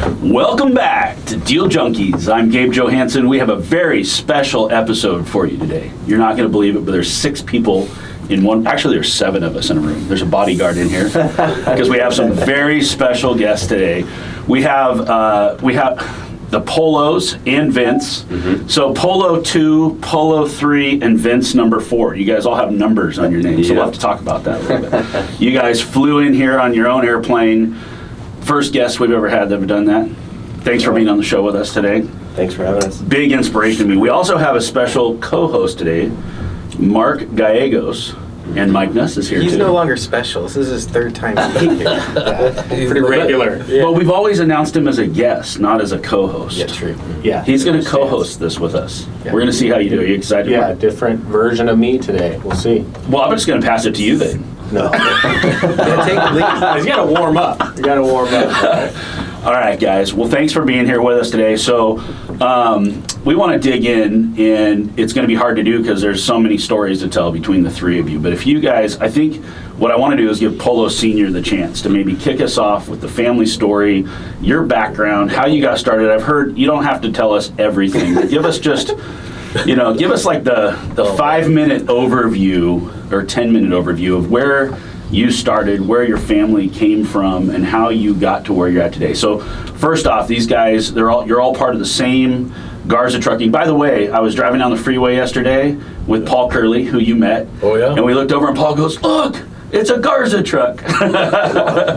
Welcome back to Deal Junkies. I'm Gabe Johansson. We have a very special episode for you today. You're not going to believe it, but there's 6 people in one. Actually, there's 7 of us in a room. There's a bodyguard in here because we have some very special guests today. We have the Polos and Vince. Mm-hmm. So Polo 2, Polo 3, and Vince number 4. You guys all have numbers on your names, so we'll have to talk about that a little bit. You guys flew in here on your own airplane. First guests we've ever had that have done that. Thanks for being on the show with us today. Thanks for having us. Big inspiration to me. We also have a special co-host today, Mark Gallegos, and Mike Nuss is here He's too. no longer special. This is his 3rd time being here. He's pretty regular. Well, we've always announced him as a guest, not as a co-host. Yeah, true. Yeah. He's going to co-host this with us. Yeah. We're going to see how you do. Are you excited? Yeah, Mark? different version of me today. We'll see. Well, I'm just going to pass it to you then. No. Yeah, take the lead. He's got to warm up. You got to warm up. All right, guys. Well, thanks for being here with us today. So we want to dig in, and it's going to be hard to do because there's so many stories to tell between the 3 of you. But if you guys, I think what I want to do is give Polo Sr. the chance to maybe kick us off with the family story, your background, how you got started. I've heard you don't have to tell us everything. But give us just, give us like the 5-minute overview or 10-minute overview of where you started, where your family came from, and how you got to where you're at today. So first off, these guys, you're all part of the same Garza trucking. By the way, I was driving down the freeway yesterday with Paul Curley, who you met. Oh, yeah? And we looked over and Paul goes, "Look, it's a Garza truck."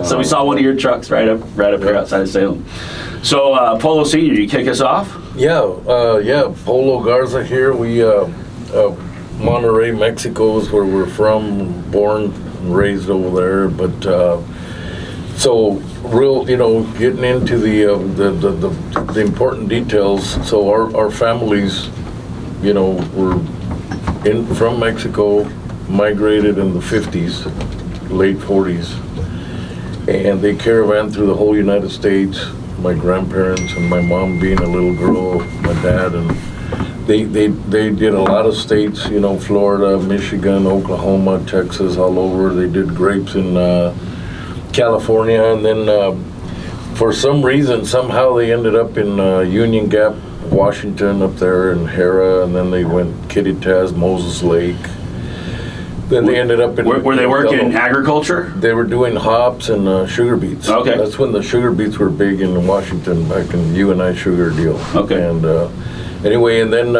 So we saw one of your trucks right up here outside of Salem. So Polo Sr., you kick us off? Yeah, Polo Garza here. We, Monterrey, Mexico is where we're from, born and raised over there. But so real, getting into the important details. So our families, were from Mexico, migrated in the 50s, late 40s, and they caravan through the whole United States. My grandparents and my mom being a little girl, my dad, and they did a lot of states, Florida, Michigan, Oklahoma, Texas, all over. They did grapes in California, and then for some reason, somehow they ended up in Union Gap, Washington, up there in Hera, and then they went Kittitas, Moses Lake. Then they ended up in... Were they working in agriculture? They were doing hops and sugar beets. Okay. That's when the sugar beets were big in Washington, back in U&I Sugar deal. Okay. And anyway, and then,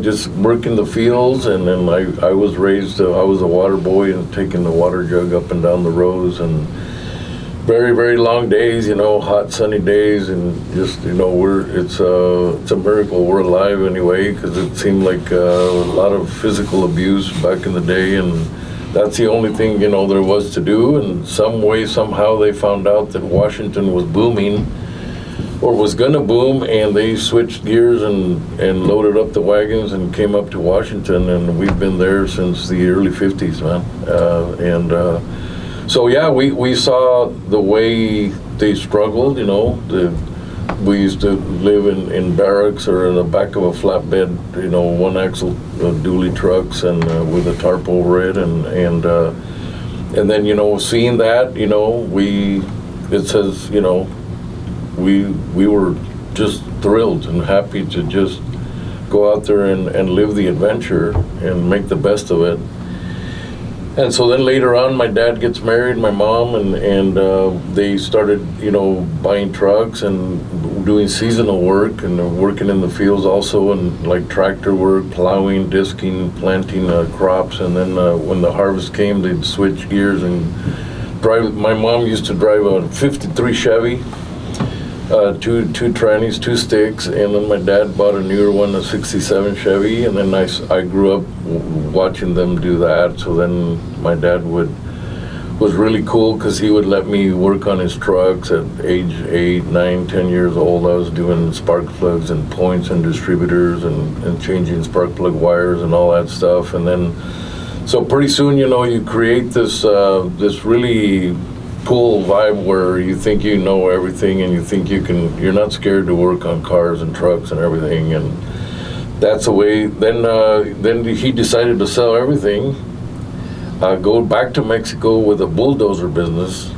just working the fields, and then I was raised, I was a water boy and taking the water jug up and down the rows, and very, very long days, hot, sunny days, and just, it's a miracle we're alive anyway, because it seemed like a lot of physical abuse back in the day, and that's the only thing, there was to do, and some way, somehow they found out that Washington was booming, or was gonna boom, and they switched gears and loaded up the wagons and came up to Washington, and we've been there since the early 50s, man, so yeah, we saw the way they struggled, we used to live in barracks or in the back of a flatbed, 1-axle dually trucks and with a tarp over it, and then seeing that, it says, we were just thrilled and happy to just go out there and live the adventure and make the best of it. And so then later on, my dad gets married, my mom, and they started, buying trucks and doing seasonal work and working in the fields also, and like tractor work, plowing, disking, planting crops. And then when the harvest came, they'd switch gears and drive. My mom used to drive a 53 Chevy, two trannies, 2 sticks, and then my dad bought a newer one, a 67 Chevy, and then I grew up watching them do that. So then my dad was really cool because he would let me work on his trucks at age 8, 9, 10 years old. I was doing spark plugs and points and distributors and changing spark plug wires and all that stuff. And then, so pretty soon, you create this really cool vibe where you think you know everything and you think you're not scared to work on cars and trucks and everything, and that's the way. Then he decided to sell everything, go back to Mexico with a bulldozer business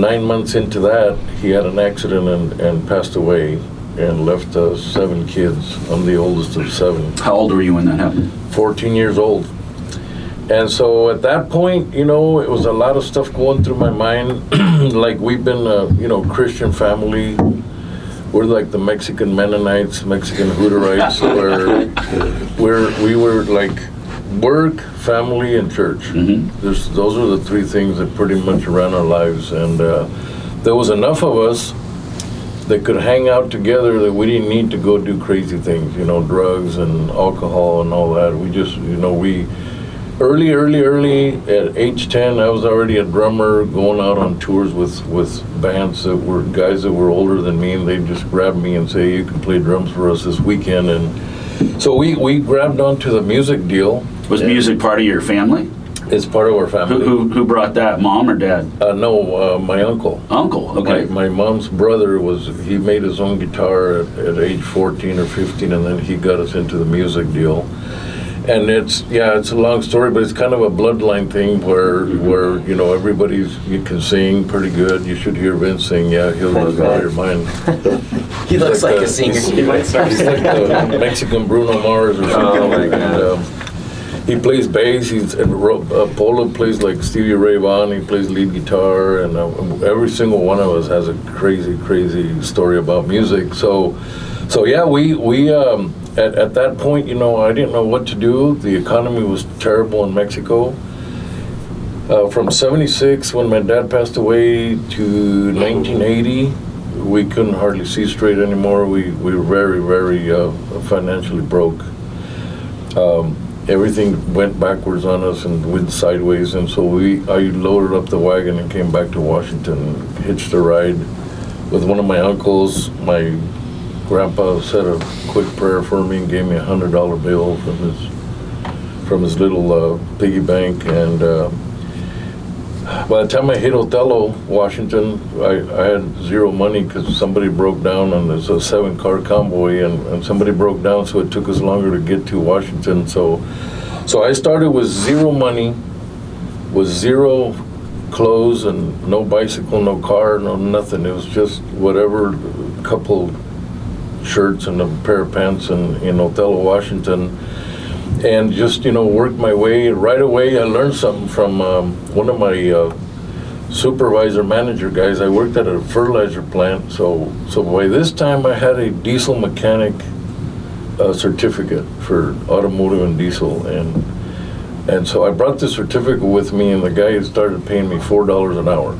9 months into that, he had an accident and passed away and left us 7 kids. I'm the oldest of 7. How old were you when that happened? 14 years old. And so at that point, it was a lot of stuff going through my mind. Like, we've been a, Christian family. We're like the Mexican Mennonites, Mexican Hutterites, where we were like work, family, and church. Mm-hmm. Those are the 3 things that pretty much ran our lives. And there was enough of us that could hang out together that we didn't need to go do crazy things, drugs and alcohol and all that. We just, we early at age 10, I was already a drummer going out on tours with bands that were guys that were older than me, and they'd just grab me and say, you can play drums for us this weekend. And so we grabbed onto the music deal. Was music part of your family? It's part of our family. Who brought that, mom or dad? No, my uncle. Uncle, okay. My mom's brother he made his own guitar at age 14 or 15, and then he got us into the music deal. And it's a long story, but it's kind of a bloodline thing where you can sing pretty good. You should hear Vince sing. Yeah, he'll blow your mind. He looks like a singer. He might start He's like the Mexican Bruno Mars or something. Oh my God. And, he plays bass. Polo plays like Stevie Ray Vaughan. He plays lead guitar, and every single one of us has a crazy story about music. So yeah, we at that point, I didn't know what to do. The economy was terrible in Mexico. From 76, when my dad passed away, to 1980, we couldn't hardly see straight anymore. We were very, very financially broke. Everything went backwards on us and went sideways, and so I loaded up the wagon and came back to Washington, hitched a ride with one of my uncles. My grandpa said a quick prayer for me and gave me $100 bill from his little piggy bank. And by the time I hit Othello, Washington, I had zero money because somebody broke down, and there's a 7-car convoy, and somebody broke down, so it took us longer to get to Washington. So I started with zero money, with zero clothes, and no bicycle, no car, no nothing. It was just whatever, couple shirts and a pair of pants in Othello, Washington, and just worked my way. Right away, I learned something from one of my supervisor manager guys. I worked at a fertilizer plant, so by this time I had a diesel mechanic certificate for automotive and diesel, and so I brought the certificate with me, and the guy started paying me $4 an hour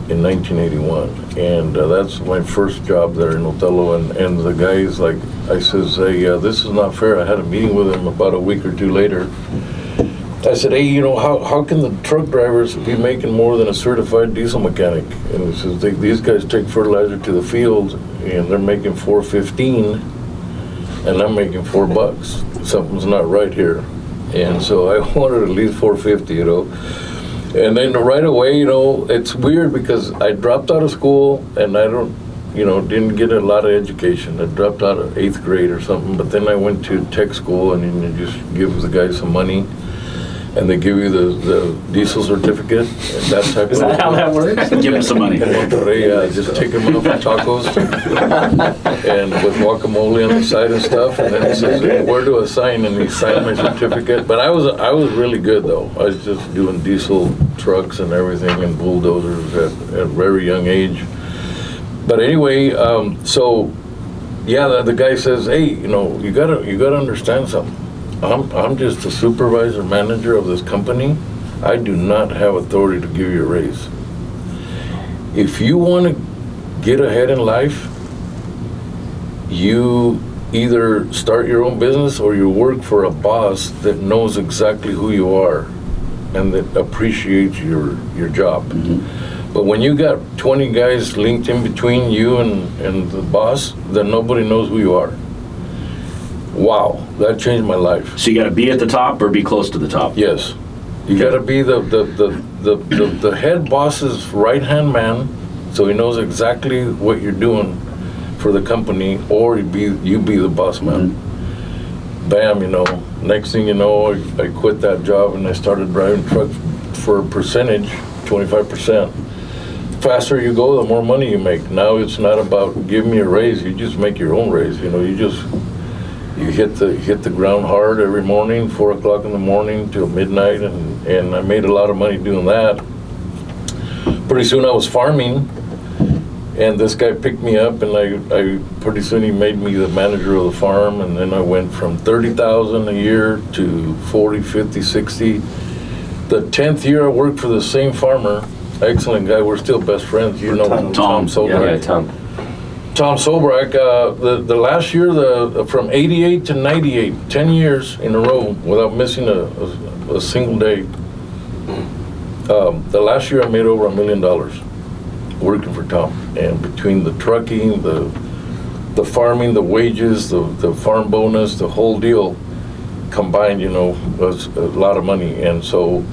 in 1981, and that's my first job there in Othello. And the guy's like, I says, hey, this is not fair. I had a meeting with him about a week or two later. I said, hey, how can the truck drivers be making more than a certified diesel mechanic? And he says, these guys take fertilizer to the field, and they're making $4.15, and I'm making $4. Something's not right here. And so I wanted at least $4.50, And then right away, it's weird because I dropped out of school, and I didn't get a lot of education. I dropped out of 8th grade or something, but then I went to tech school, and you just give the guys some money, and they give you the diesel certificate, and that type Is of that how that works? Give him some money. In Monterrey, just take them out for tacos, and with guacamole on the side and stuff, and then he says, hey, where do I sign? And he signed my certificate. But I was really good, though. I was just doing diesel trucks and everything, and bulldozers at a very young age. But anyway, the guy says, hey, you gotta understand something. I'm just a supervisor manager of this company. I do not have authority to give you a raise. If you want to get ahead in life, you either start your own business or you work for a boss that knows exactly who you are and that appreciates your job. Mm-hmm. But when you got 20 guys linked in between you and the boss, then nobody knows who you are. Wow, that changed my life. So you got to be at the top or be close to the top? Yes. You got to be the head boss's right-hand man, so he knows exactly what you're doing for the company, or you be the boss man. Mm-hmm. Bam, next thing you know, I quit that job and I started driving trucks for a percentage, 25%. faster you go, the more money you make. Now it's not about give me a raise. You just make your own raise. You hit the ground hard every morning, 4 o'clock in the morning till midnight, and I made a lot of money doing that. Pretty soon I was farming, and this guy picked me up, and I pretty soon he made me the manager of the farm, and then I went from 30,000 a year to 40, 50, 60. The 10th year I worked for the same farmer, excellent guy. We're still best friends. You know Tom Sobrak. Yeah, Tom. Tom Sobrak. The last year, from 88 to 98, 10 years in a row without missing a single day. The last year I made over $1 million working for Tom, and between the trucking, the farming, the wages, the farm bonus, the whole deal combined, was a lot of money. And so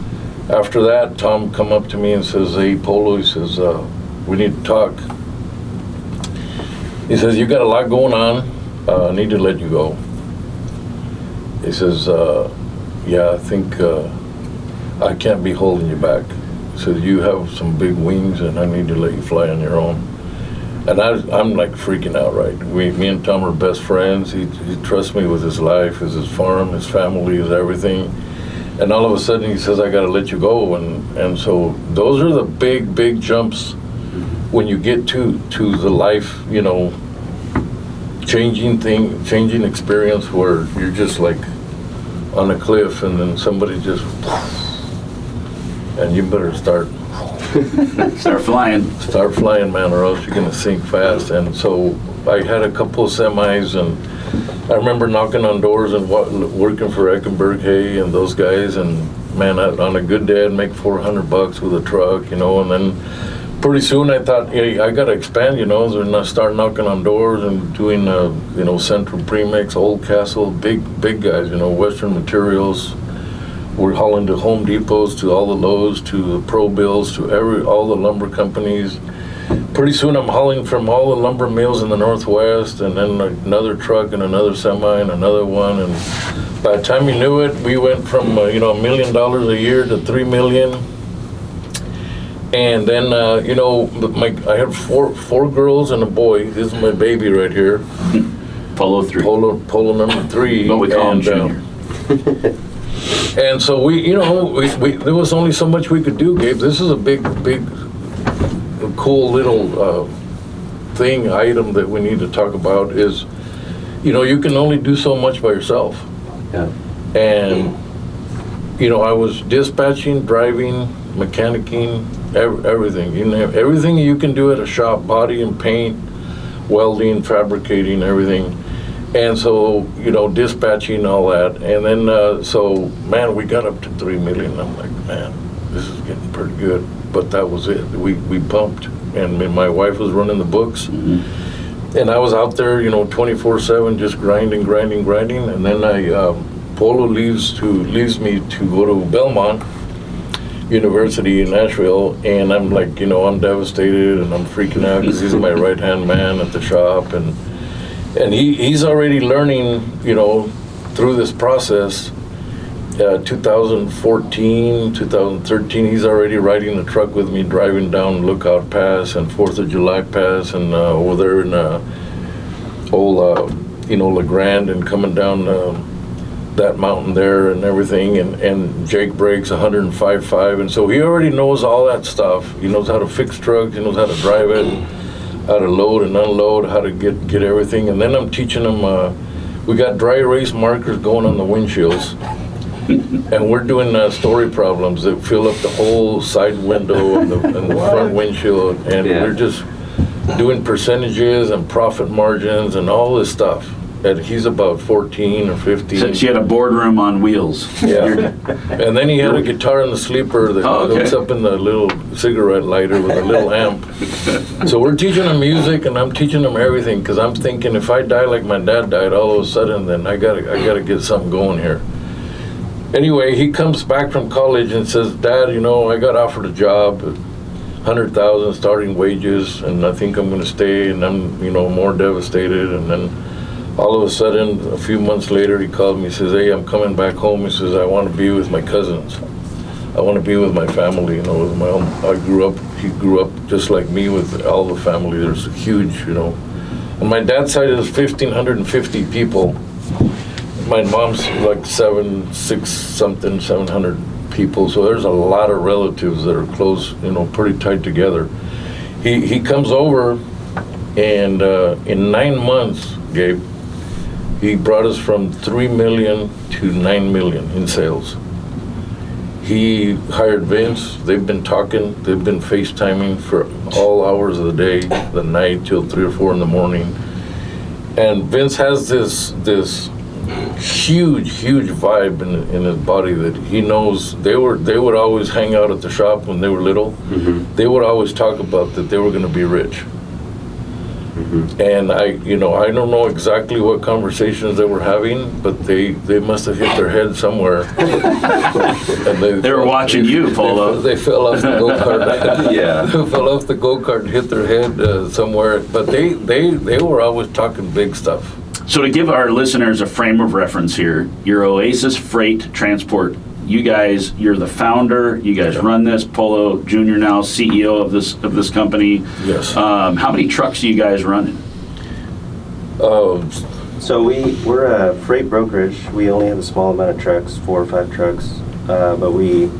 after that, Tom come up to me and says, "Hey, Polo," he says, "we need to talk." He says, "You got a lot going on. I need to let you go." He says, "Yeah, I think I can't be holding you back." He says, "You have some big wings, and I need to let you fly on your own." And I'm like freaking out, right? Me and Tom are best friends. He trusts me with his life, his farm, his family, his everything. And all of a sudden he says, "I got to let you go." And so those are the big jumps when you get to the life, changing experience where you're just like on a cliff, and then somebody just, and you better start flying, man, or else you're gonna sink fast. And so I had a couple of semis, and I remember knocking on doors and working for Eckenberg Hay and those guys, and man, on a good day I'd make $400 with a truck, and then pretty soon I thought, hey, I gotta expand, so I start knocking on doors and doing, Central Premix, Old Castle, big guys, Western Materials. We're hauling to Home Depots, to all the Lowe's, to the Pro Bills, to all the lumber companies. Pretty soon I'm hauling from all the lumber mills in the Northwest, and then another truck and another semi and another one. And by the time you knew it, we went from $1 million a year to $3 million. And then I had four girls and a boy. This is my baby right here. Polo 3. Polo number 3. But we call him Junior. And so we there was only so much we could do, Gabe. This is a big, cool little item that we need to talk about is, you can only do so much by yourself. Yeah. And, I was dispatching, driving, mechanicking, everything. Everything you can do at a shop, body and paint, welding, fabricating, everything. And so, dispatching, all that. And then, man, we got up to 3 million. I'm like, man, this is getting pretty good. But that was it. We pumped. And my wife was running the books. Mm-hmm. And I was out there, 24/7, just grinding. And then Polo leaves me to go to Belmont University in Nashville. And I'm like, I'm devastated and I'm freaking out because he's my right-hand man at the shop. And he's already learning, through this process. 2014, 2013, he's already riding the truck with me, driving down Lookout Pass and 4th of July Pass, and over there in La Grande, and coming down that mountain there and everything. And Jake breaks 105.5, and so he already knows all that stuff. He knows how to fix trucks, he knows how to drive it, how to load and unload, how to get everything. And then I'm teaching them, we got dry erase markers going on the windshields, and we're doing story problems that fill up the whole side window and the front windshield, and we're just doing percentages and profit margins and all this stuff. And he's about 14 or 15. So she had a boardroom on wheels. Yeah. And then he had a guitar in the sleeper that hooks up in the little cigarette lighter with a little amp. So we're teaching him music, and I'm teaching him everything, because I'm thinking if I die like my dad died all of a sudden, then I gotta get something going here. Anyway, he comes back from college and says, "Dad, I got offered a job, 100,000 starting wages, and I think I'm gonna stay," and I'm, more devastated. And then all of a sudden, a few months later, he called me. He says, "Hey, I'm coming back home." He says, "I want to be with my cousins. I want to be with my family, with my own." He grew up just like me with all the family. There's a huge, on my dad's side is 1,550 people. My mom's like 700 people. So there's a lot of relatives that are close, pretty tight together. He comes over, and in 9 months, Gabe, he brought us from 3 million to 9 million in sales. He hired Vince. They've been talking. They've been FaceTiming for all hours of the day, the night, till 3 or 4 in the morning. And Vince has this huge vibe in his body that he knows. They would always hang out at the shop when they were little. Mm-hmm. They would always talk about that they were going to be rich. Mm-hmm. And I don't know exactly what conversations they were having, but they must have hit their head somewhere. And They were watching you, Polo. They fell off the go-kart. Yeah. They fell off the go-kart and hit their head somewhere. But they were always talking big stuff. So to give our listeners a frame of reference here, you're Oasis Freight Transport. You guys, you're the founder. You guys run this. Polo Jr. now CEO of this company. Yes. How many trucks are you guys running? So we're a freight brokerage. We only have a small amount of trucks, 4 or 5 trucks, but we're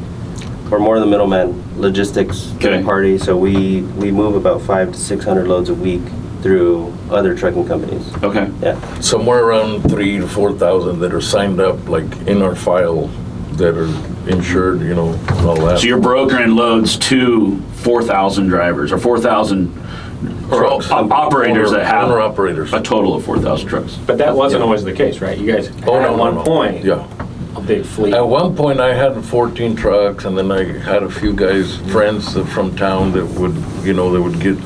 more the middleman, logistics party. So we move about 500 to 600 loads a week through other trucking companies. Okay. Yeah. Somewhere around 3,000 to 4,000 that are signed up, like in our file, that are insured, and all that. So you're brokering loads to 4,000 drivers or 4,000 Trucks. operators that have owner-operators. a total of 4,000 trucks. But that wasn't always the case, right? You guys had at one point Yeah. a big fleet. At one point, I had 14 trucks, and then I had a few guys, friends from town that would, I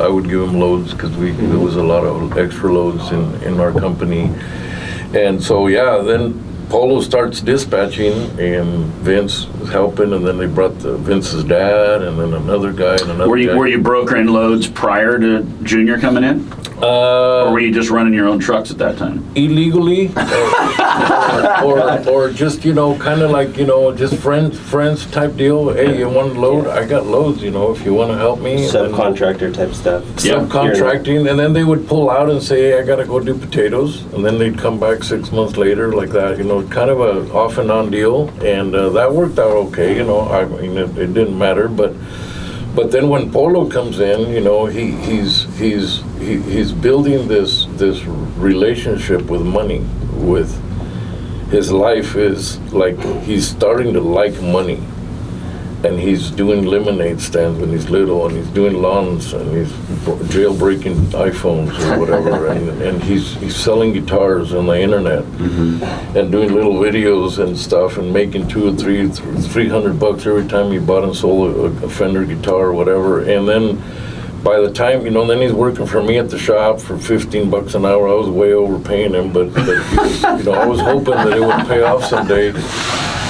would give them loads because there was a lot of extra loads in our company. And so, then Polo starts dispatching, and Vince was helping, and then they brought Vince's dad, and then another guy, and another guy. Were you brokering loads prior to Junior coming in? Or were you just running your own trucks at that time? Illegally, or just kind of like just friends type deal. Hey, you want a load? I got loads. If you want to help me. Subcontractor type stuff. Subcontracting, and then they would pull out and say, hey, I got to go do potatoes, and then they'd come back 6 months later like that. Kind of a off and on deal, and that worked out okay. I mean, it didn't matter, but then when Polo comes in, he's building this relationship with money. With his life is like he's starting to like money, and he's doing lemonade stands when he's little, and he's doing lawns, and he's jailbreaking iPhones or whatever, and he's selling guitars on the internet, and doing little videos and stuff, and making $200-300 every time he bought and sold a Fender guitar or whatever. And then by the time, then he's working for me at the shop for $15 an hour. I was way overpaying him, but he was, I was hoping that it would pay off someday.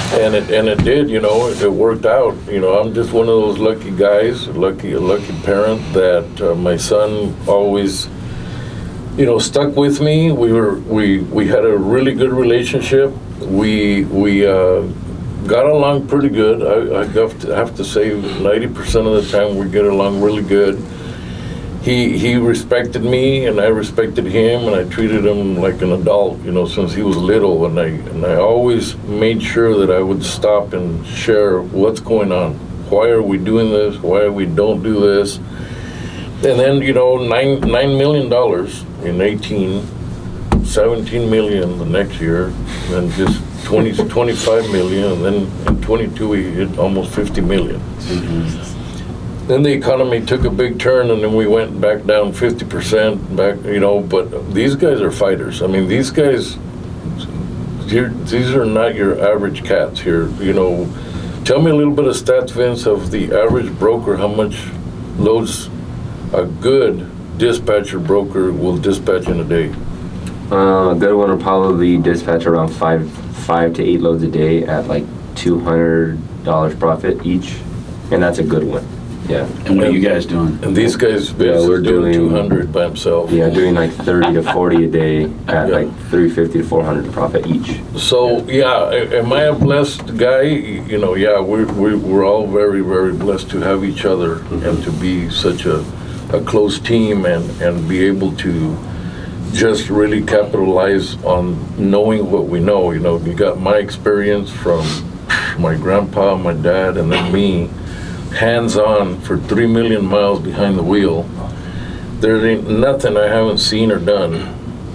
And it did, it worked out. I'm just one of those lucky guys, a lucky parent that my son always, stuck with me. We had a really good relationship. We got along pretty good. I have to say 90% of the time we get along really good. He respected me, and I respected him, and I treated him like an adult, since he was little. And I always made sure that I would stop and share what's going on. Why are we doing this? Why we don't do this? And then, $9 million in 18, 17 million the next year, and just 25 million, and then in 22 we hit almost 50 million. Then the economy took a big turn, and then we went back down 50% back, but these guys are fighters. I mean, these guys, these are not your average cats here. Tell me a little bit of stats, Vince, of the average broker, how much loads a good dispatcher broker will dispatch in a day. A good one will probably dispatch around 5 to 8 loads a day at like $200 profit each, and that's a good one. Yeah. And what are you guys doing? And these guys, Vince we're is doing doing- 200 by himself. Yeah, doing like 30 to 40 a day at like 350 to 400 profit each. So, am I a blessed guy? You know, we're all very, very blessed to have each other and to be such a close team and be able to just really capitalize on knowing what we know. You know, you got my experience from my grandpa, my dad, and then me, hands-on for 3 million miles behind the wheel. There ain't nothing I haven't seen or done.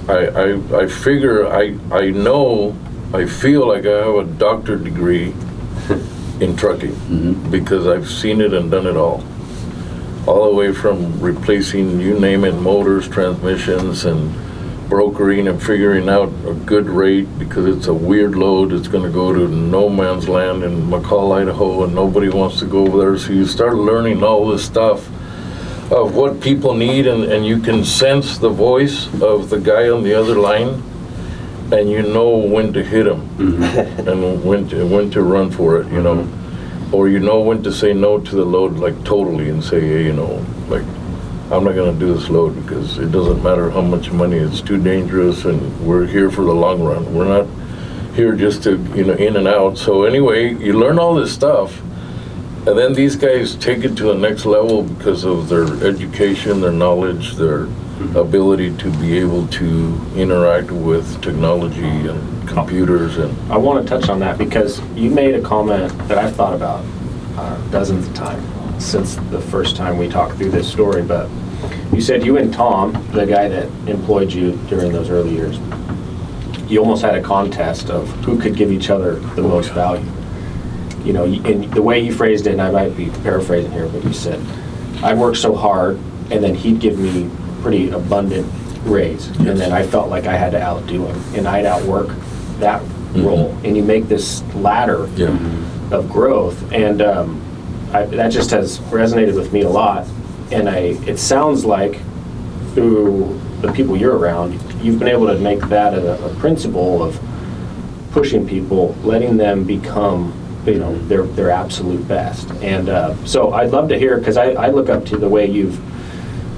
I figure, I know, I feel like I have a doctorate degree in trucking because I've seen it and done it all. All the way from replacing, you name it, motors, transmissions, and brokering and figuring out a good rate because it's a weird load. It's going to go to no man's land in McCall, Idaho, and nobody wants to go over there. So you start learning all this stuff of what people need, and you can sense the voice of the guy on the other line, and you know when to hit him and when to run for it, you know, or you know when to say no to the load, like totally, and say, hey, you know, like, I'm not going to do this load because it doesn't matter how much money, it's too dangerous, and we're here for the long run. We're not here just to, you know, in and out. So anyway, you learn all this stuff, and then these guys take it to the next level because of their education, their knowledge, their ability to be able to interact with technology and computers. And I want to touch on that because you made a comment that I've thought about dozens of times since the first time we talked through this story, but you said you and Tom, the guy that employed you during those early years, you almost had a contest of who could give each other the most value. You know, and the way you phrased it, and I might be paraphrasing here, but you said, I worked so hard, and then he'd give me pretty abundant raise, and then I felt like I had to outdo him, and I'd outwork that role. And you make this ladder of growth, and that just has resonated with me a lot. And it sounds like through the people you're around, you've been able to make that a principle of pushing people, letting them become, you know, their absolute best. And so I'd love to hear, because I look up to the way you've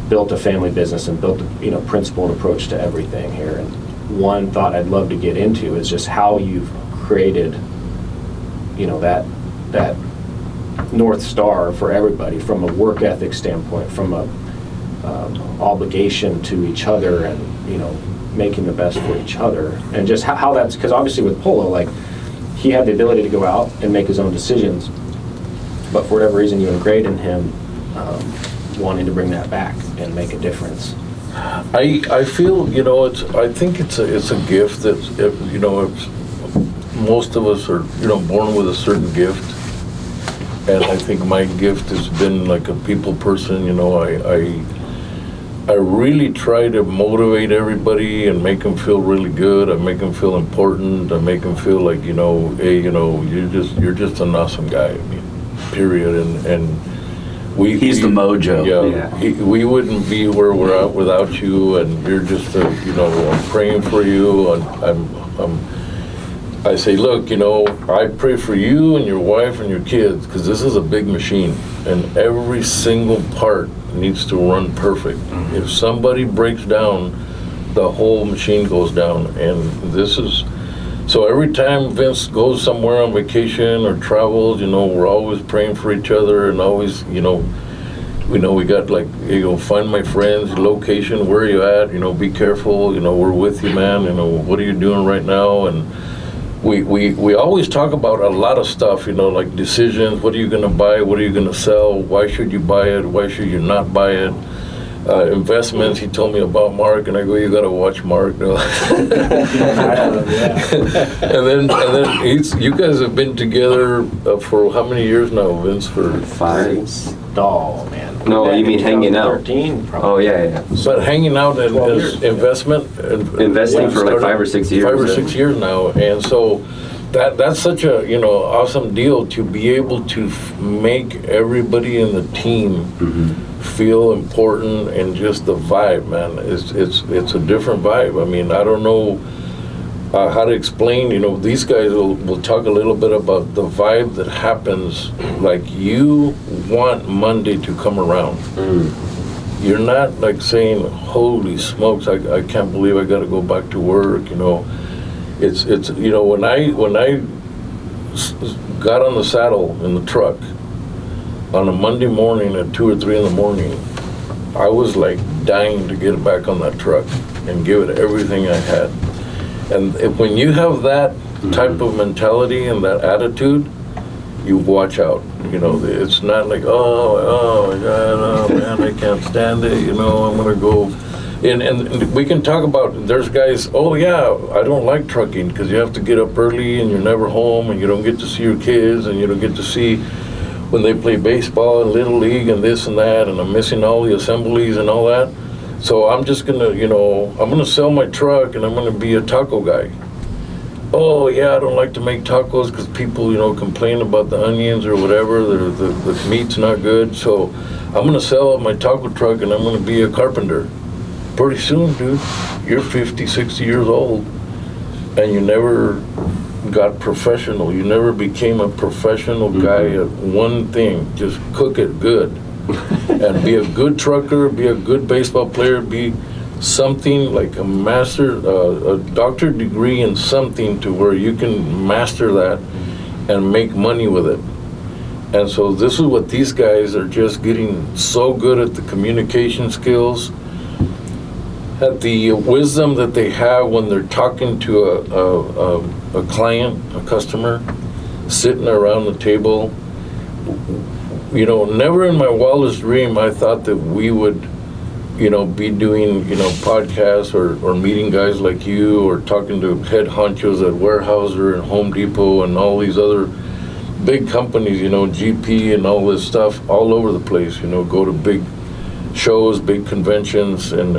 built a family business and built a, you know, principled approach to everything here. And one thought I'd love to get into is just how you've created, you know, that North Star for everybody from a work ethic standpoint, from a obligation to each other, and, you know, making the best for each other. And just how that's, because obviously with Polo, like, he had the ability to go out and make his own decisions, but for whatever reason you ingrained in him wanting to bring that back and make a difference. I feel, you know, I think it's a gift that, you know, most of us are, you know, born with a certain gift. And I think my gift has been like a people person. You know, I really try to motivate everybody and make them feel really good. I make them feel important. I make them feel like, you know, hey, you know, you're just an awesome guy. I mean, period. And he's the mojo. Yeah. We wouldn't be where we're at without you. And you're just, you know, I'm praying for you. And I say, look, you know, I pray for you and your wife and your kids, because this is a big machine, and every single part needs to run perfect. If somebody breaks down, the whole machine goes down. And this is, so every time Vince goes somewhere on vacation or travels, you know, we're always praying for each other, and always, you know, we got like, you know, find my friends, location, where are you at, you know, be careful, you know, we're with you, man, you know, what are you doing right now? And we always talk about a lot of stuff, you know, like decisions. What are you going to buy? What are you going to sell? Why should you buy it? Why should you not buy it? Investments. He told me about Mark, and I go, you got to watch Mark. And then you guys have been together for how many years now, Vince? For 5. Oh man. No, you mean hanging out? 13, probably. Oh yeah. But hanging out as investment, investing for like 5 or 6 years. 5 or 6 years now, and so that's such a, you know, awesome deal to be able to make everybody in the team feel important, and just the vibe, man. It's a different vibe. I mean, I don't know how to explain, these guys will talk a little bit about the vibe that happens, like you want Monday to come around. You're not like saying, holy smokes, I can't believe I got to go back to work, It's when I got on the saddle in the truck on a Monday morning at 2 or 3 in the morning, I was like dying to get back on that truck and give it everything I had. And when you have that type of mentality and that attitude, you watch out. It's not like, oh my God, oh man, I can't stand it. I'm gonna go. And we can talk about, there's guys, oh yeah, I don't like trucking because you have to get up early and you're never home and you don't get to see your kids and you don't get to see when they play baseball and Little League and this and that, and I'm missing all the assemblies and all that. So I'm just gonna, I'm gonna sell my truck and I'm gonna be a taco guy. Oh yeah, I don't like to make tacos because people, complain about the onions or whatever, the meat's not good. So I'm gonna sell my taco truck and I'm gonna be a carpenter. Pretty soon, dude, you're 50, 60 years old and you never got professional. You never became a professional guy at one thing. Just cook it good and be a good trucker, be a good baseball player, be something like a master, a doctorate degree in something to where you can master that and make money with it. And so this is what these guys are just getting so good at, the communication skills, at the wisdom that they have when they're talking to a client, a customer, sitting around the table. Never in my wildest dream I thought that we would, be doing, podcasts or meeting guys like you or talking to head honchos at Weyerhaeuser and Home Depot and all these other big companies, GP and all this stuff all over the place, go to big shows, big conventions, and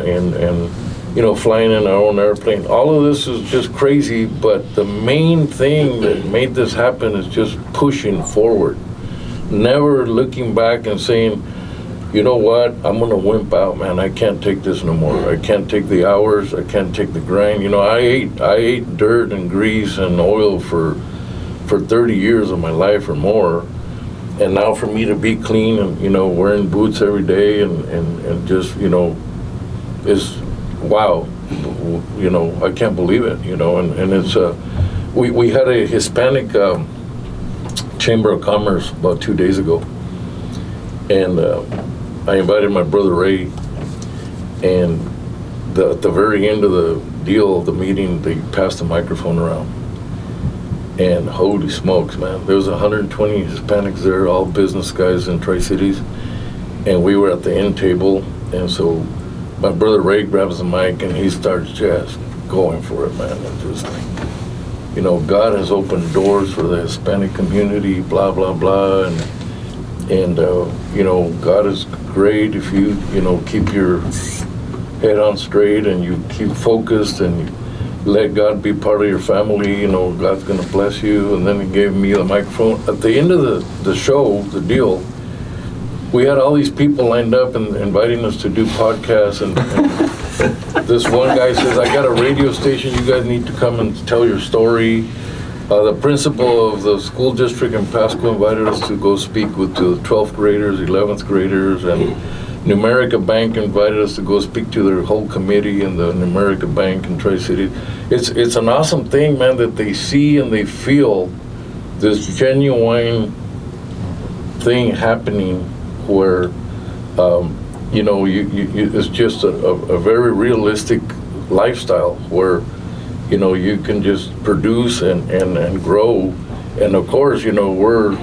flying in our own airplane. All of this is just crazy, but the main thing that made this happen is just pushing forward. Never looking back and saying, you know what, I'm gonna wimp out, man. I can't take this no more. I can't take the hours, I can't take the grind. I ate dirt and grease and oil for 30 years of my life or more. And now for me to be clean and, wearing boots every day and just, is wow. I can't believe it, and it's, we had a Hispanic Chamber of Commerce about 2 days ago. And I invited my brother Ray, and at the very end of the deal of the meeting, they passed the microphone around. And holy smokes, man, there was 120 Hispanics there, all business guys in Tri-Cities, and we were at the end table. And so my brother Ray grabs the mic and he starts just going for it, man. And just, God has opened doors for the Hispanic community, blah, blah, blah. And God is great if you, keep your head on straight and you keep focused and let God be part of your family, God's going to bless you. And then he gave me the microphone. At the end of the show, the deal, we had all these people lined up and inviting us to do podcasts. And this one guy says, I got a radio station, you guys need to come and tell your story. The principal of the school district in Pasco invited us to go speak to the 12th graders, 11th graders, and Numerica Bank invited us to go speak to their whole committee in the Numerica Bank in Tri-City. It's an awesome thing, man, that they see and they feel this genuine thing happening where, it's just a very realistic lifestyle where, you can just produce and grow. And of course, we're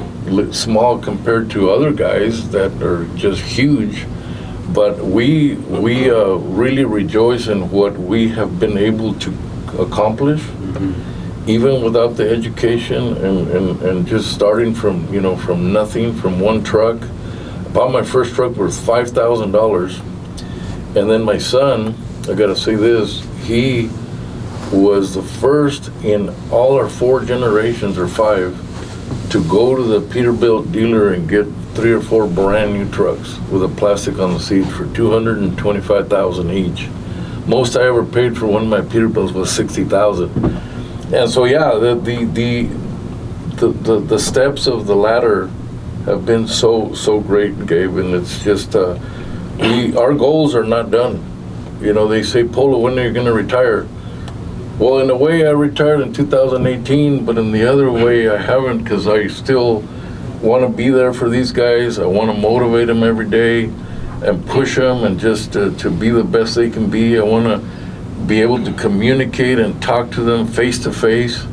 small compared to other guys that are just huge. But we really rejoice in what we have been able to accomplish, even without the education and just starting from from nothing, from one truck. I bought my first truck worth $5,000, and then my son, I gotta say this, he was the first in all our 4 generations or 5 to go to the Peterbilt dealer and get 3 or 4 brand new trucks with a plastic on the seat for $225,000 each. Most I ever paid for one of my Peterbilts was $60,000. And so yeah, the steps of the ladder have been so great, Gabe, and it's just our goals are not done. You know, they say, Polo, when are you going to retire? Well, in a way, I retired in 2018, but in the other way, I haven't, because I still want to be there for these guys. I want to motivate them every day and push them and just to be the best they can be. I want to be able to communicate and talk to them face to face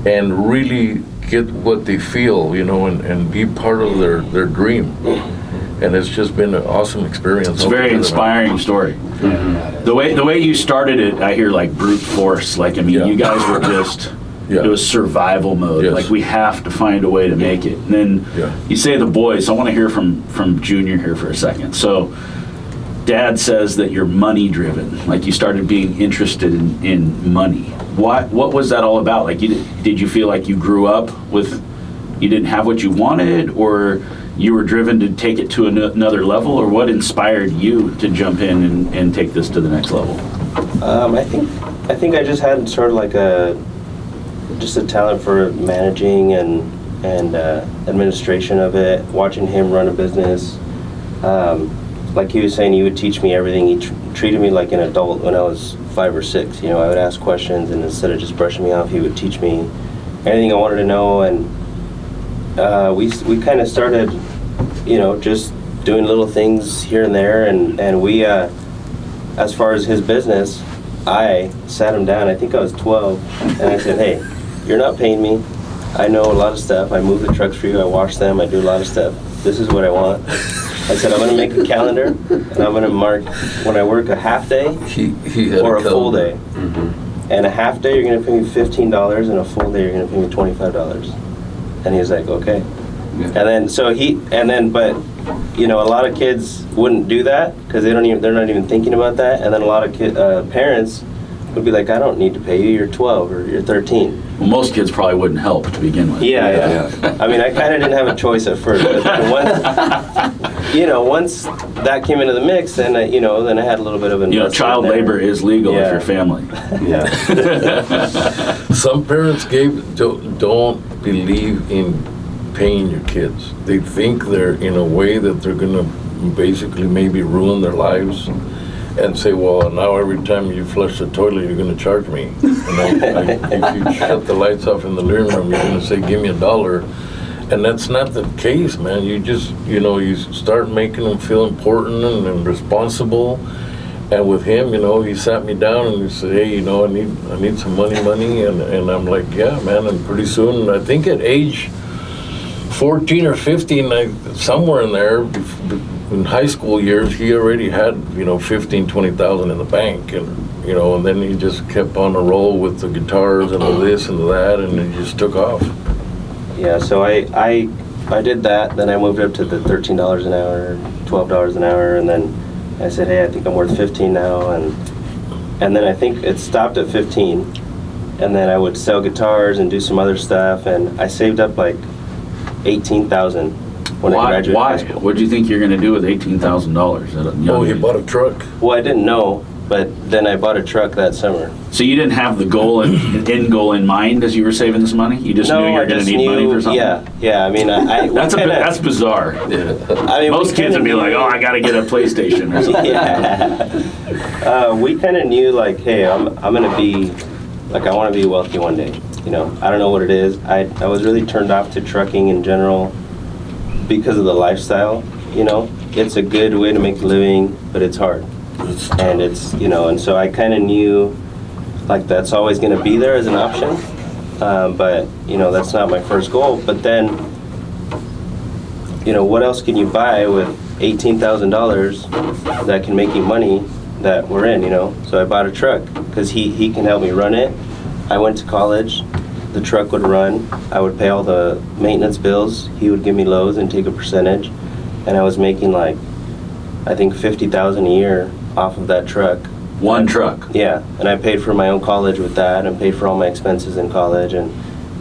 and really get what they feel, you know, and be part of their dream. And it's just been an awesome experience. It's a very inspiring story. Mm-hmm. The way you started it, I hear like brute force. Like, I mean, you guys were just, it was survival mode. Yes. Like, we have to find a way to make it. And then you say the boys. I want to hear from Junior here for a second. So Dad says that you're money driven. Like, you started being interested in money. What was that all about? Like, did you feel like you grew up with, you didn't have what you wanted, or you were driven to take it to another level, or what inspired you to jump in and take this to the next level? I think I just had sort of like a talent for managing and administration of it. Watching him run a business, like he was saying, he would teach me everything. He treated me like an adult when I was 5 or 6. You know, I would ask questions, and instead of just brushing me off, he would teach me anything I wanted to know. And we kind of started, you know, just doing little things here and there, and we, as far as his business, I sat him down. I think I was 12, and I said, hey, you're not paying me. I know a lot of stuff. I move the trucks for you. I wash them. I do a lot of stuff. This is what I want. I said, I'm going to make a calendar, and I'm going to mark when I work a half day or a full day. Mm-hmm. And a half day, you're going to pay me $15, and a full day, you're going to pay me $25. And he was like, okay. Yeah. And then, but, you know, a lot of kids wouldn't do that because they're not even thinking about that. And then a lot of parents would be like, I don't need to pay you. You're 12 or you're 13. Well, most kids probably wouldn't help to begin with. Yeah. I mean, I kind of didn't have a choice at first. But once that came into the mix, then I had a little bit of an. You know, child labor is legal if you're family. Yeah. Some parents, Gabe, don't believe in paying your kids. They think they're in a way that they're going to basically maybe ruin their lives and say, well, now every time you flush the toilet, you're going to charge me. If you shut the lights off in the living room, you're going to say, give me $1. And that's not the case, man. You just, you start making them feel important and responsible. And with him, he sat me down and he said, hey, I need some money. And I'm like, yeah, man. And pretty soon, I think at age 14 or 15, somewhere in there, in high school years, he already had, 15, 20,000 in the bank. And then he just kept on a roll with the guitars and all this and that, and it just took off. Yeah, so I did that. Then I moved up to the $13 an hour, $12 an hour, and then I said, hey, I think I'm worth 15 now. And then I think it stopped at 15. And then I would sell guitars and do some other stuff, and I saved up like $18,000 when I graduated high school. What did you think you're going to do with $18,000? Oh, you bought a truck. Well, I didn't know, but then I bought a truck that summer. So you didn't have the end goal in mind as you were saving this money? You just knew you were going to need money for something? Yeah. I mean, that's bizarre. Yeah. I mean, most kids would be like, oh, I got to get a PlayStation or something. Yeah. We kind of knew, like, hey, I'm going to be, like, I want to be wealthy one day. I don't know what it is. I was really turned off to trucking in general because of the lifestyle. It's a good way to make a living, but it's hard. And it's, and so I kind of knew, like, that's always going to be there as an option. But, that's not my first goal. But then, what else can you buy with $18,000 that can make you money that we're in, So I bought a truck because he can help me run it. I went to college. The truck would run. I would pay all the maintenance bills. He would give me loads and take a percentage. And I was making, like, I think $50,000 a year off of that truck. One truck? Yeah. And I paid for my own college with that and paid for all my expenses in college. And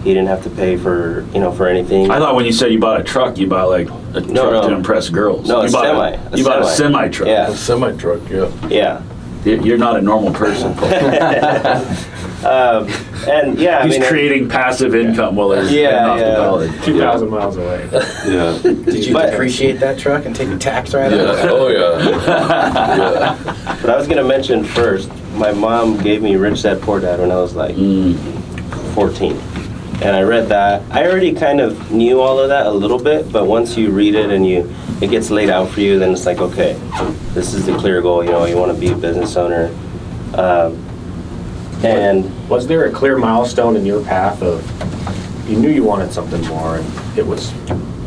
he didn't have to pay for, for anything. I thought when you said you bought a truck, you bought, like, a truck to impress girls. No, you bought a semi truck. Yeah. A semi truck, yeah. Yeah. You're not a normal person. And yeah, He's creating passive income while he's Yeah, heading off to yeah. college. 2,000 miles away. Yeah. Did you depreciate that truck and take a tax write-off? Yeah, oh, yeah. But I was gonna mention first, my mom gave me Rich Dad Poor Dad when I was like 14. And I read that. I already kind of knew all of that a little bit, but once you read it and it gets laid out for you, then it's like, okay, this is the clear goal. You know, you want to be a business owner. And Was there a clear milestone in your path of, you knew you wanted something more and it was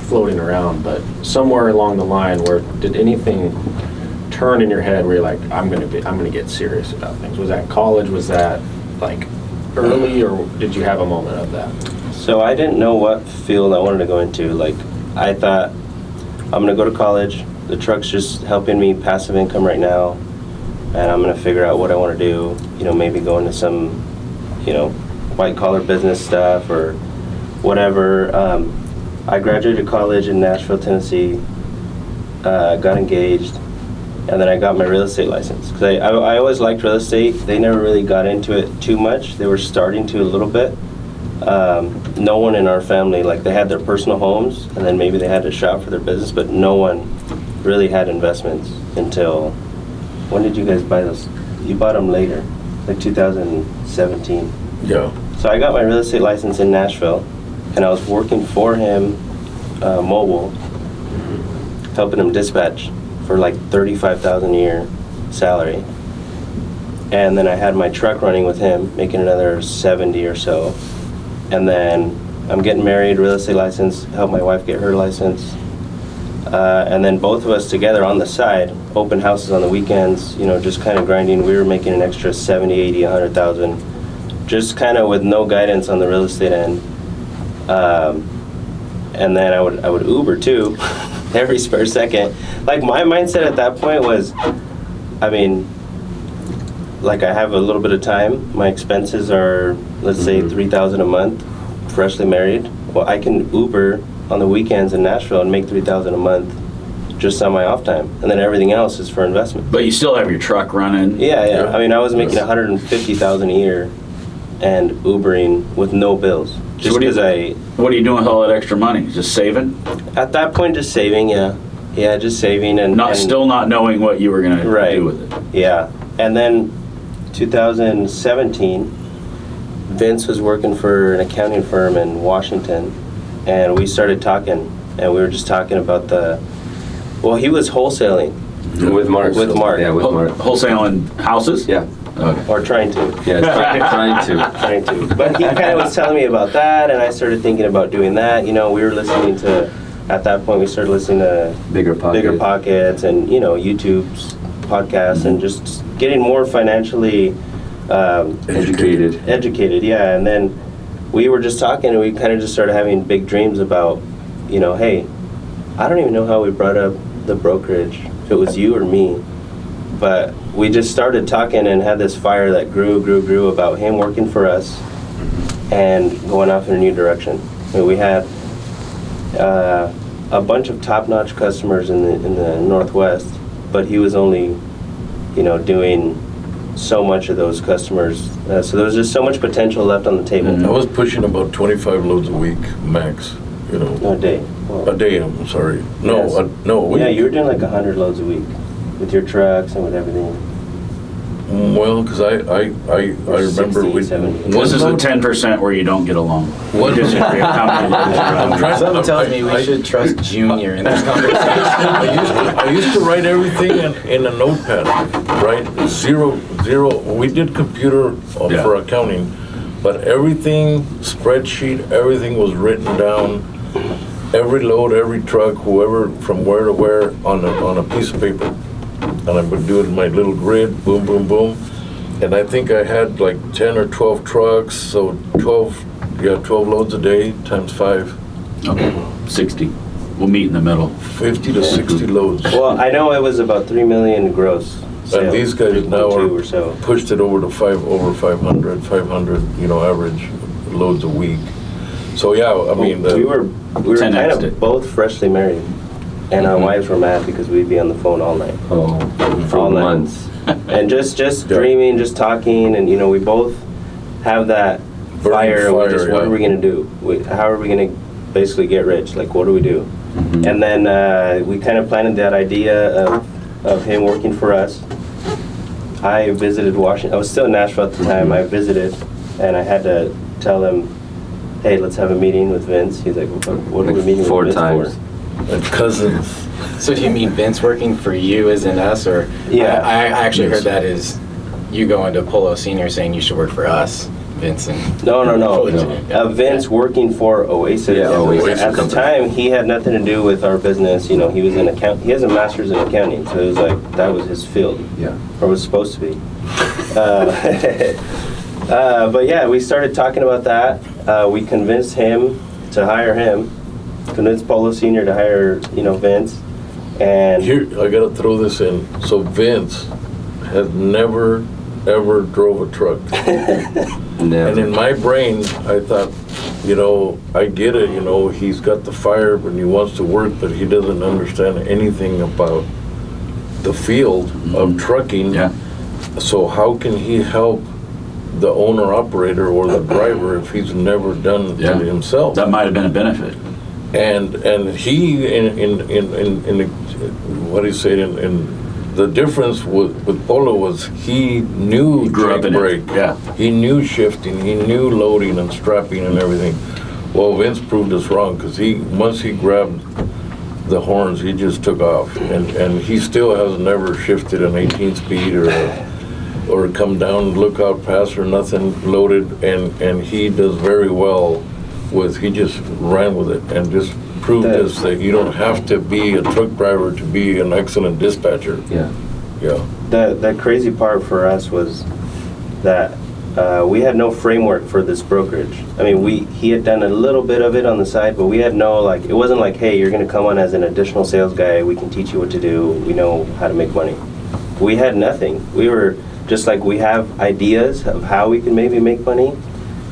floating around, but somewhere along the line where did anything turn in your head where you're like, I'm gonna get serious about things? Was that college? Was that like early, or did you have a moment of that? so I didn't know what field I wanted to go into. Like, I thought, I'm gonna go to college. The truck's just helping me passive income right now, and I'm gonna figure out what I want to do. You know, maybe go into some, white collar business stuff or whatever. I graduated college in Nashville, Tennessee. Got engaged, and then I got my real estate license because I always liked real estate. They never really got into it too much. They were starting to a little bit. No one in our family, like, they had their personal homes and then maybe they had to shop for their business, but no one really had investments until, when did you guys buy those? You bought them later, like 2017. Yeah. So I got my real estate license in Nashville, and I was working for him, mobile, helping him dispatch for like $35,000 a year salary. And then I had my truck running with him, making another 70 or so. And then I'm getting married, real estate license, help my wife get her license. And then both of us together on the side, open houses on the weekends, just kind of grinding. We were making an extra 70, 80, 100,000, just kind of with no guidance on the real estate end. And then I would Uber too, every spare second. Like, my mindset at that point was, like, I have a little bit of time. My expenses are, let's say, $3,000 a month, freshly married. Well, I can Uber on the weekends in Nashville and make $3,000 a month just on my off time, and then everything else is for investment. But you still have your truck running. Yeah. Yeah. I was making $150,000 a year and Ubering with no bills. Just because What are you doing with all that extra money? Just saving? at that point, just saving, yeah, just saving and Still not knowing what you were gonna do with it. Yeah, and then 2017, Vince was working for an accounting firm in Washington, and we started talking, and we were just talking about he was wholesaling. With Mark. With Mark. Yeah, with Mark. Wholesaling houses? Yeah. Okay. Or trying to. Yeah, trying to. Trying to. But he kind of was telling me about that, and I started thinking about doing that. We were listening to, at that point, we started listening to Bigger Pockets and, YouTube's podcasts, and just getting more financially educated, yeah. And then we were just talking, and we kind of just started having big dreams about, hey, I don't even know how we brought up the brokerage, if it was you or me, but we just started talking and had this fire that grew about him working for us and going off in a new direction. We had a bunch of top-notch customers in the Northwest, but he was only, doing so much of those customers. So there was just so much potential left on the table. I was pushing about 25 loads a week, max, A day. Well, A day, I'm sorry. No, Yes. no, a week. yeah, you were doing like 100 loads a week with your trucks and with everything. Well, because I remember 60, we... 70. This is the 10% where you don't get along. What- You disagree on how many loads you're running. Something tells me we should trust Junior in this conversation. I used to write everything in a notepad, right? Zero. We did computer Yeah. for accounting, but everything, spreadsheet, everything was written down. Every load, every truck, whoever, from where to where, on a piece of paper. And I would do it in my little grid, boom, boom, boom. And I think I had like 10 or 12 trucks, so 12 loads a day times 5. Okay, 60. We'll meet in the middle. 50 to 60 loads. Well, I know it was about 3 million gross sales. And these guys now 3.2 are or so. pushed it over to over 500, average loads a week. So yeah, I mean, we were 10X'd kind of it. both freshly married, and our wives were mad because we'd be on the phone all night. Oh, for All night. months. And just dreaming, just talking, and we both have that fire. And what are we gonna do? How are we gonna basically get rich? Like, what do we do? Mm-hmm. And then we kind of planted that idea of him working for us. I visited Washington. I was still in Nashville at the time. I visited, and I had to tell him, "Hey, let's have a meeting with Vince." He's like, "What are we meeting with Vince times. for?" And cousins. So do you mean Vince working for you as in us, or? Yeah. I actually heard that as you going to Polo Sr. saying you should work for us, Vince. And No. Vince working for Oasis. Yeah, Oasis. At the time, he had nothing to do with our business. He was an account. He has a master's in accounting, so it was like that was his field. Yeah. Or was supposed to be. But yeah, we started talking about that. We convinced him to hire him. Convinced Polo Sr. to hire, Vince. And Here, I gotta throw this in. So Vince has never, ever drove a truck. Never. And in my brain, I thought, I get it, he's got the fire and he wants to work, but he doesn't understand anything about the field of trucking. Yeah. So how can he help the owner operator or the driver if he's never done it himself? That might have been a benefit. And he in what do you say in the difference with Polo was he knew He grew up in it. brake. Yeah. He knew shifting, he knew loading and strapping and everything. Well, Vince proved us wrong because once he grabbed the horns, he just took off, and he still has never shifted an 18 speed or come down lookout pass or nothing loaded, and he does very well with. He just ran with it and just proved us that you don't have to be a truck driver to be an excellent dispatcher. Yeah. Yeah. the crazy part for us was that we had no framework for this brokerage. I mean, he had done a little bit of it on the side, but we had no, it wasn't like, hey, you're going to come on as an additional sales guy. We can teach you what to do. We know how to make money. We had nothing. We were just like, we have ideas of how we can maybe make money.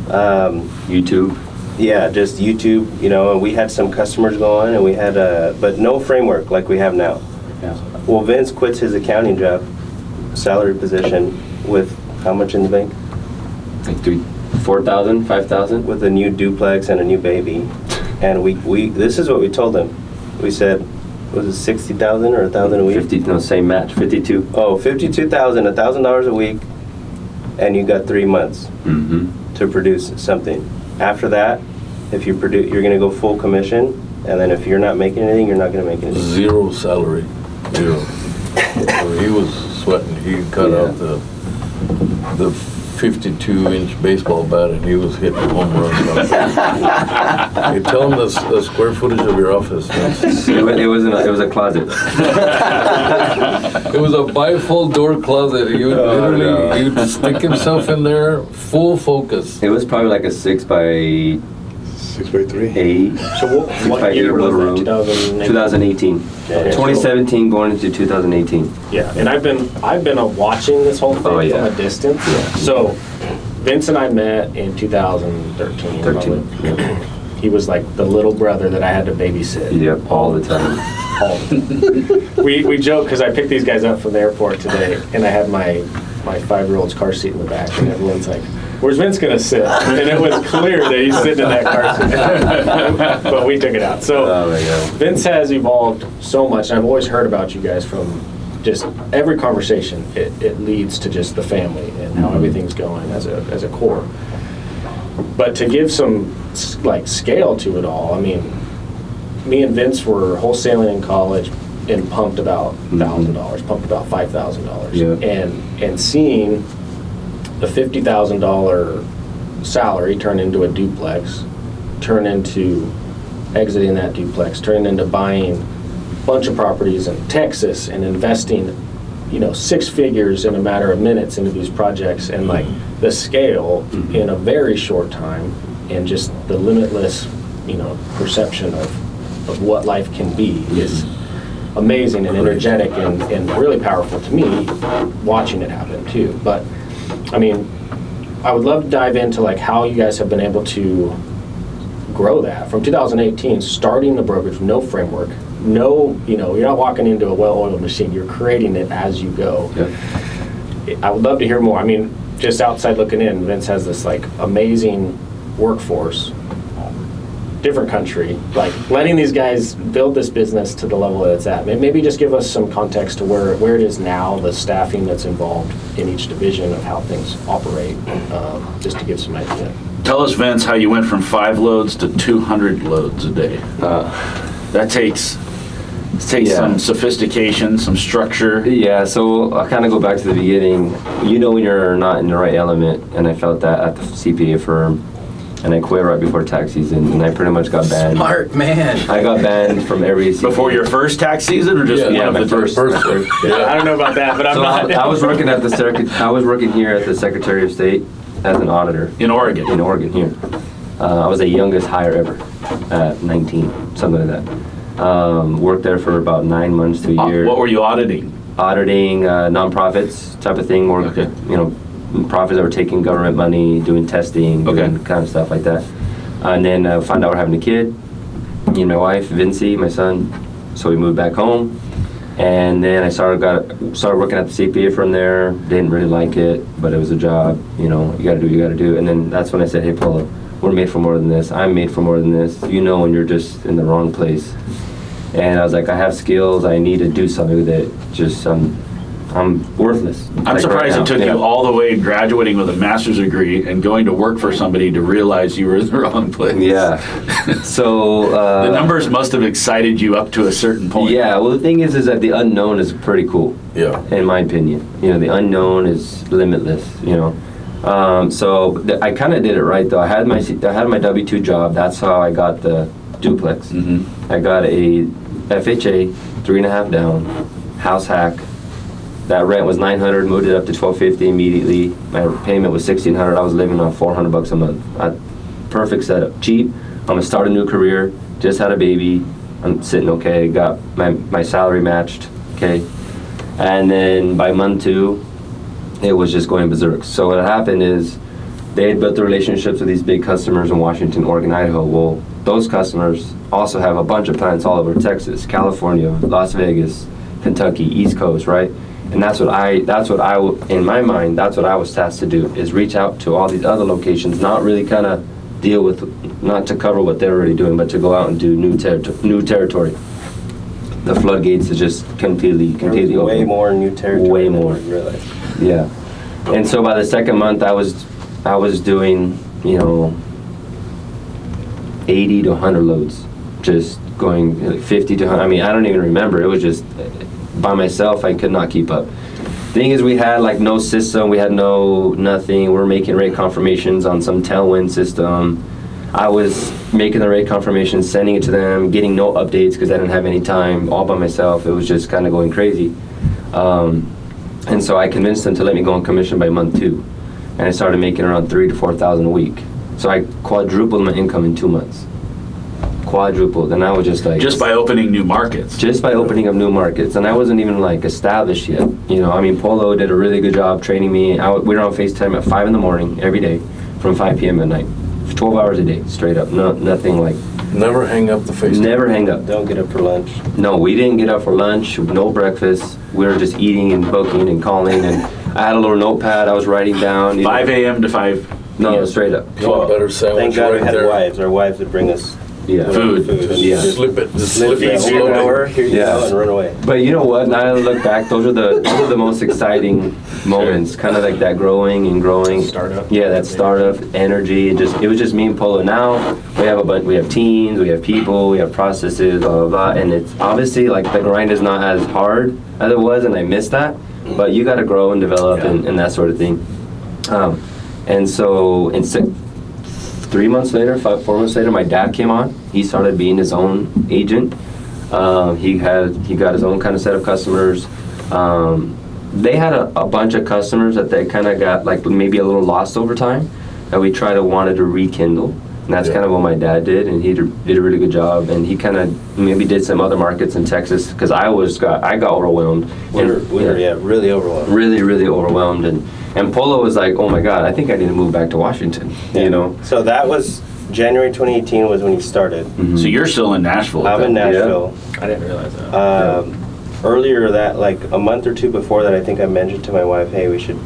YouTube. Yeah, just YouTube, and we had some customers going, and we had, but no framework like we have now. Yeah. Well, Vince quits his accounting job, salary position, with how much in the bank? Like 4,000, 5,000. With a new duplex and a new baby. And we this is what we told him. We said, was it 60,000 or 1,000 a week? 50, no, same match, 52. Oh, 52,000, $1,000 a week, and you got 3 months to produce something. After that, if you produce, you're going to go full commission, and then if you're not making anything, you're not going to make anything. Zero salary. Zero. So he was sweating. He cut out the 52-inch baseball bat, and he was hitting home runs. You tell him the square footage of your office. It was a closet. It was a bifold door closet. He would literally he would stick himself in there, full focus. It was probably like a 6x8. 6x3. So what year was that? 2018. 2017 going into 2018. Yeah, and I've been watching this whole thing from a distance. Yeah. So Vince and I met in 2013. He was like the little brother that I had to babysit. Yep, all the time. All the time. We joke because I picked these guys up from the airport today, and I had my 5-year-old's car seat in the back, and everyone's like, "Where's Vince gonna sit?" And it was clear that he's sitting in that car seat. But we took it out. So Vince has evolved so much, and I've always heard about you guys from just every conversation. It leads to just the family and how everything's going as a core. But to give some scale to it all, I mean, me and Vince were wholesaling in college and pumped about $1,000, pumped about $5,000, and seeing the $50,000 salary turn into a duplex, turn into exiting that duplex, turn into buying a bunch of properties in Texas and investing, 6 figures in a matter of minutes into these projects, and the scale in a very short time, and just the limitless, perception of what life can be is amazing and energetic and really powerful to me, watching it happen too. But I mean, I would love to dive into how you guys have been able to grow that from 2018, starting the brokerage, no framework, you're not walking into a well-oiled machine, you're creating it as you go. Yep. I would love to hear more. I mean, just outside looking in, Vince has this like amazing workforce, different country, like letting these guys build this business to the level that it's at. Maybe just give us some context to where it is now, the staffing that's involved in each division of how things operate, just to give some idea. Tell us, Vince, how you went from 5 loads to 200 loads a day. That takes some sophistication, some structure. Yeah, so I kind of go back to the beginning. You know when you're not in the right element, and I felt that at the CPA firm, and I quit right before tax season, and I pretty much got banned. Smart man. I got banned from every CPA. Before your first tax season, or just one of my the first. I don't know about that, but I'm So not. I was working at I was working here at the Secretary of State as an auditor. in Oregon. In Oregon, here. I was the youngest hire ever at 19, something like that. Worked there for about 9 months to a year. What were you auditing? Auditing nonprofits type of thing, or Okay. profits that were taking government money, doing testing, doing kind of stuff like that. And then found out we're having a kid. Me and my wife, Vincey, my son. So we moved back home. And then I started working at the CPA from there. Didn't really like it, but it was a job. You gotta do what you gotta do. And then that's when I said, hey, Polo, we're made for more than this. I'm made for more than this. When you're just in the wrong place. And I was like, I have skills. I need to do something with it. Just, I'm worthless. I'm surprised it took you all the way graduating with a master's degree and going to work for somebody to realize you were in the wrong place. Yeah. So the numbers must have excited you up to a certain point. Yeah. Well, the thing is that the unknown is pretty cool. Yeah. In my opinion, the unknown is limitless. So I kind of did it right though. I had my W-2 job. That's how I got the duplex. Mm-hmm. I got a FHA, 3.5 down, house hack. That rent was $900, moved it up to $1,250 immediately. My payment was $1,600. I was living on $400 a month. Perfect setup, cheap. I'm gonna start a new career. Just had a baby. I'm sitting okay. Got my salary matched. Okay, and then by month 2, it was just going berserk. So what happened is they had built the relationships with these big customers in Washington, Oregon, Idaho. Well, those customers also have a bunch of plants all over Texas, California, Las Vegas, Kentucky, East Coast, right? And in my mind, that's what I was tasked to do, is reach out to all these other locations, not really kind of deal with, not to cover what they're already doing, but to go out and do new territory. The floodgates is just completely open. Way more new territory. Way than more. we realized. Yeah. And so by the second month, I was doing, 80 to 100 loads, just going like 50 to 100. I mean, I don't even remember. It was just by myself. I could not keep up. Thing is, we had like no system. We had nothing. We're making rate confirmations on some tailwind system. I was making the rate confirmations, sending it to them, getting no updates because I didn't have any time, all by myself. It was just kind of going crazy. And so I convinced them to let me go on commission by month 2. And I started making around $3,000 to $4,000 a week. So I quadrupled my income in 2 months. Quadrupled. And I was just like... Just by opening new markets. Just by opening up new markets. And I wasn't even like established yet. Polo did a really good job training me. We were on FaceTime at 5 in the morning every day from 5 p.m. at night. 12 hours a day, straight up. Nothing like... Never hang up the FaceTime. Never hang up. Don't get up for lunch. No, we didn't get up for lunch, no breakfast. We were just eating and booking and calling. And I had a little notepad I was writing down. 5 a.m. to 5. No, straight up. You want a better sandwich Thank God right we had there. wives. Our wives would bring us Food. and Yeah. Slip it. Just Slip yeah, it we're an hour, slowly. here you Yeah. go, and run away. But you know what? Now that I look back, those are the most exciting moments. Kind of like that growing and growing. Startup. Yeah, that startup energy. It was just me and Polo. Now we have teams, we have people, we have processes, blah blah blah. And it's obviously like the grind is not as hard as it was, and I miss that. But you got to grow and develop and that sort of thing. And so 4 months later, my dad came on. He started being his own agent. He got his own kind of set of customers. They had a bunch of customers that they kind of got like maybe a little lost over time that we wanted to rekindle. And that's kind of what my dad did, and he did a really good job. And he kind of maybe did some other markets in Texas because I got overwhelmed. We were really overwhelmed. Really, really overwhelmed. And Polo was like, oh my God, I think I need to move back to Washington, So that was January 2018 was when he started. Mm-hmm. So you're still in Nashville. I'm in Nashville. I didn't realize that. earlier that, like a month or two before that, I think I mentioned to my wife, hey, we should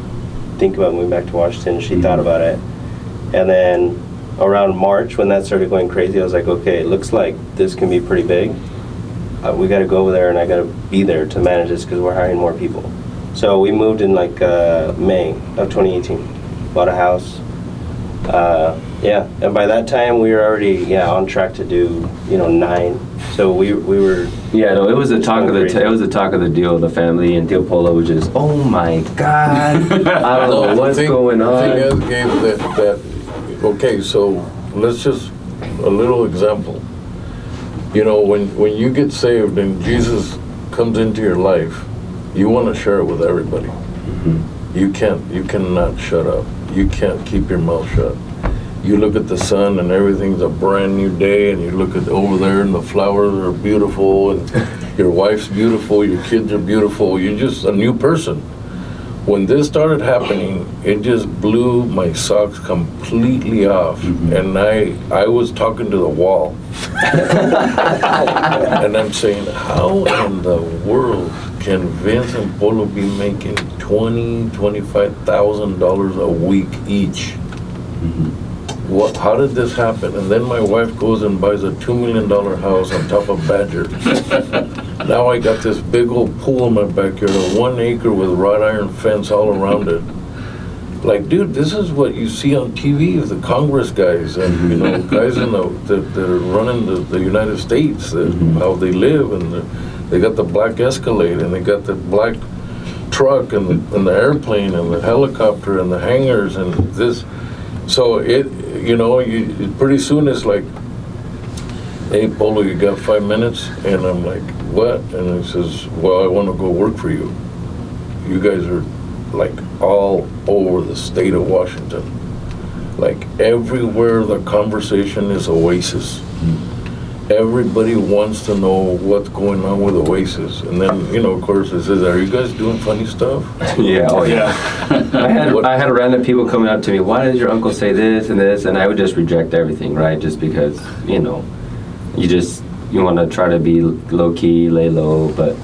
think about moving back to Washington. She thought about it. And then around March, when that started going crazy, I was like, okay, it looks like this can be pretty big. We got to go over there, and I got to be there to manage this because we're hiring more people. So we moved in like May of 2018. Bought a house. Yeah, and by that time we were already on track to do 9. So we were. Yeah, no, it was the talk of the it was the talk of the deal. The family and Deal Polo was just, oh my God, I don't know what's going on. The thing is, Gabe, that okay, so let's just a little example. You know, when you get saved and Jesus comes into your life, you want to share it with everybody. Mm-hmm. You cannot shut up. You can't keep your mouth shut. You look at the sun and everything's a brand new day, and you look at over there and the flowers are beautiful, and your wife's beautiful, your kids are beautiful. You're just a new person. When this started happening, it just blew my socks completely off. Mm-hmm. And I was talking to the wall. And I'm saying, how in the world can Vince and Polo be making $25,000 a week each? Mm-hmm. How did this happen? And then my wife goes and buys a $2 million house on top of Badger. Now I got this big old pool in my backyard, a 1 acre with wrought iron fence all around it. Like, dude, this is what you see on TV of the Congress guys and guys in that are running the United States, how they live, and they got the black Escalade, and they got the black truck, and the airplane, and the helicopter, and the hangars, and this. So pretty soon it's like, hey, Polo, you got 5 minutes? And I'm like, what? And he says, well, I want to go work for you. You guys are like all over the state of Washington. Like everywhere the conversation is Oasis. Everybody wants to know what's going on with Oasis. And then, of course, it says, are you guys doing funny stuff? Yeah, oh yeah. I had random people coming up to me, why did your uncle say this and this? And I would just reject everything, right? Just because, you want to try to be low-key, lay low. But,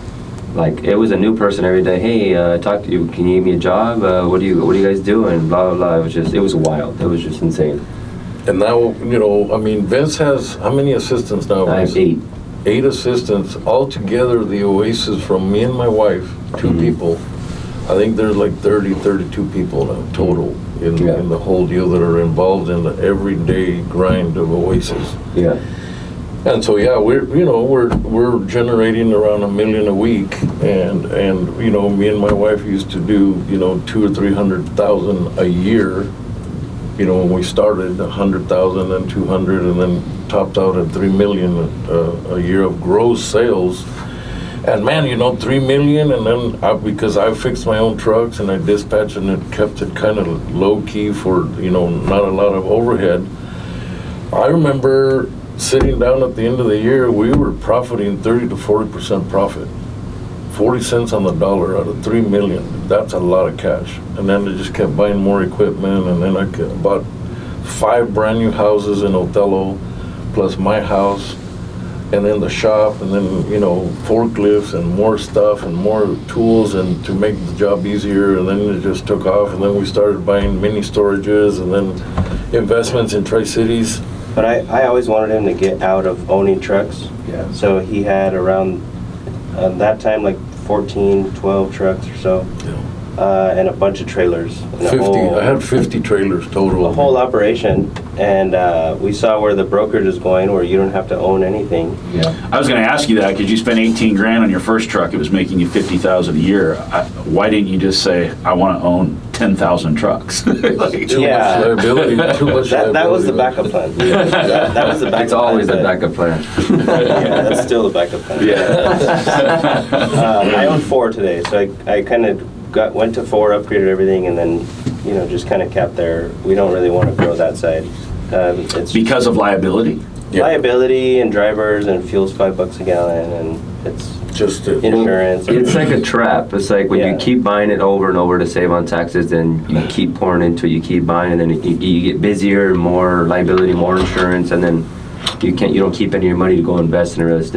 like, it was a new person every day. Hey, I talked to you. Can you give me a job? What are you guys doing? Blah, blah, blah. It was wild. It was just insane. And now, Vince has, how many assistants now? I have 8. 8 assistants. Altogether, the Oasis, from me and my wife, 2 people, I think there's like 32 people now total in the whole deal that are involved in the everyday grind of Oasis. Yeah. And so, we're generating around $1 million a week, and me and my wife used to do, 200,000 or 300,000 a year. When we started, 100,000 and 200, and then topped out at 3 million a year of gross sales. And man, 3 million, and then because I fixed my own trucks and I dispatched, and it kept it kind of low key for not a lot of overhead. I remember sitting down at the end of the year, we were profiting 30 to 40% profit. 40 cents on the dollar out of 3 million. That's a lot of cash. And then they just kept buying more equipment, and then I bought 5 brand new houses in Othello, plus my house, and then the shop, and then forklifts and more stuff and more tools, and to make the job easier. And then it just took off, and then we started buying mini storages, and then investments in Tri-Cities. But I always wanted him to get out of owning trucks. Yeah. So he had around that time like 12 trucks or so, and a bunch of trailers. 50. I had 50 trailers total. A whole operation, and we saw where the brokerage is going, where you don't have to own anything. Yeah. I was going to ask you that because you spent $18,000 on your first truck. It was making you $50,000 a year. Why didn't you just say, I want to own 10,000 trucks? Too much liability. That was the backup plan. That was the backup. It's always the backup plan. Yeah, that's still the backup plan. Yeah. I own 4 today, so I kind of went to 4, upgraded everything, and then just kind of kept there. We don't really want to grow that side. It's because of liability. Liability and drivers, and fuel's $5 a gallon, and it's just insurance. It's like a trap. It's like when you keep buying it over and over to save on taxes, then you keep pouring into it, you keep buying, and then you get busier, more liability, more insurance, and then you don't keep any of your money to go invest in real estate.